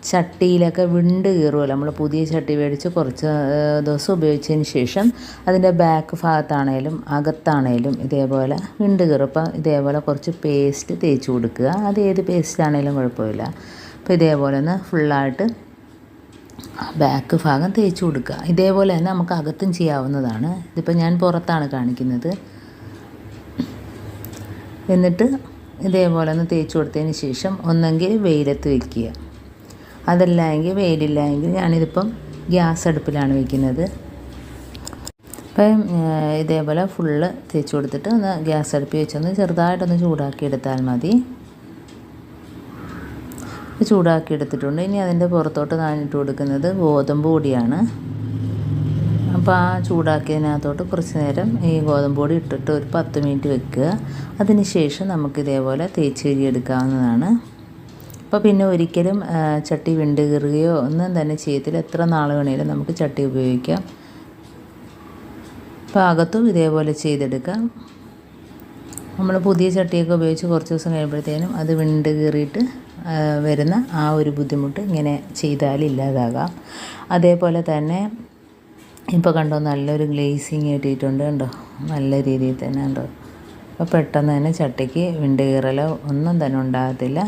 ചട്ടിയിലൊക്കെ വിണ്ട് കീറുമല്ലോ. നമ്മൾ പുതിയ ചട്ടി മേടിച്ച് കുറച്ച് ദിവസം ഉപയോഗിച്ചതിന് ശേഷം അതിൻ്റെ ബാക്ക് ഭാഗത്താണേലും അകത്താണേലും ഇതേപോലെ വിണ്ട് കീറും. അപ്പം ഇതേപോലെ കുറച്ച് പേസ്റ്റ് തേച്ച് കൊടുക്കുക. അത് ഏത് പേസ്റ്റ് ആണേലും കുഴപ്പമില്ല. അപ്പോൾ ഇതേപോലെ ഒന്ന് ഫുള്ളായിട്ട് ബാക്ക് ഭാഗം തേച്ച് കൊടുക്കുക. ഇതേപോലെ തന്നെ നമുക്ക് അകത്തും ചെയ്യാവുന്നതാണ്. ഇതിപ്പോൾ ഞാൻ പുറത്താണ് കാണിക്കുന്നത്. എന്നിട്ട് ഇതേപോലെ ഒന്ന് തേച്ച് കൊടുത്തതിന് ശേഷം ഒന്നെങ്കിൽ വെയിലത്ത് വയ്ക്കുക. അതല്ലെങ്കിൽ വെയിലില്ലെങ്കിൽ ഞാനിതിപ്പം ഗ്യാസ് അടുപ്പിലാണ് വയ്ക്കുന്നത്. അപ്പം ഇതേപോലെ ഫുള്ള് തേച്ച് കൊടുത്തിട്ട് ഒന്ന് ഗ്യാസ് അടുപ്പിൽ വെച്ചൊന്ന് ചെറുതായിട്ടൊന്ന് ചൂടാക്കി എടുത്താൽ മതി. ചൂടാക്കി എടുത്തിട്ടുണ്ട്. ഇനി അതിൻ്റെ പുറത്തോട്ട് ഞാനിട്ട് കൊടുക്കുന്നത് ഗോതമ്പ് പൊടിയാണ്. അപ്പോൾ ആ ചൂടാക്കിയതിനകത്തോട്ട് കുറച്ച് നേരം ഈ ഗോതമ്പ് പൊടി ഇട്ടിട്ട് ഒരു 10 മിനിറ്റ് വെക്കുക. അതിന് ശേഷം നമുക്കിതേപോലെ തേച്ച് കഴുകിയെടുക്കാവുന്നതാണ്. അപ്പോൾ പിന്നെ ഒരിക്കലും ചട്ടി വിണ്ട് കീറുകയോ ഒന്നും തന്നെ ചെയ്യത്തില്ല. എത്ര നാൾ വേണേലും നമുക്ക് ചട്ടി ഉപയോഗിക്കാം. അപ്പോൾ അകത്തും ഇതേപോലെ ചെയ്തെടുക്കാം. നമ്മൾ പുതിയ ചട്ടിയൊക്കെ ഉപയോഗിച്ച് കുറച്ച് ദിവസം കഴിയുമ്പോഴത്തേനും അത് വിണ്ട് കീറിയിട്ട് വരുന്ന ആ ഒരു ബുദ്ധിമുട്ട് ഇങ്ങനെ ചെയ്താൽ ഇല്ലാതാകാം. അതേപോലെ തന്നെ ഇപ്പോൾ കണ്ടോ, നല്ലൊരു ഗ്ലേസിങ് കിട്ടിയിട്ടുണ്ട്. കണ്ടോ, നല്ല രീതിയിൽ തന്നെ കണ്ടോ. അപ്പോൾ പെട്ടെന്ന് തന്നെ ചട്ടിക്ക് വിണ്ട് കീറലോ ഒന്നും തന്നെ ഉണ്ടാകത്തില്ല.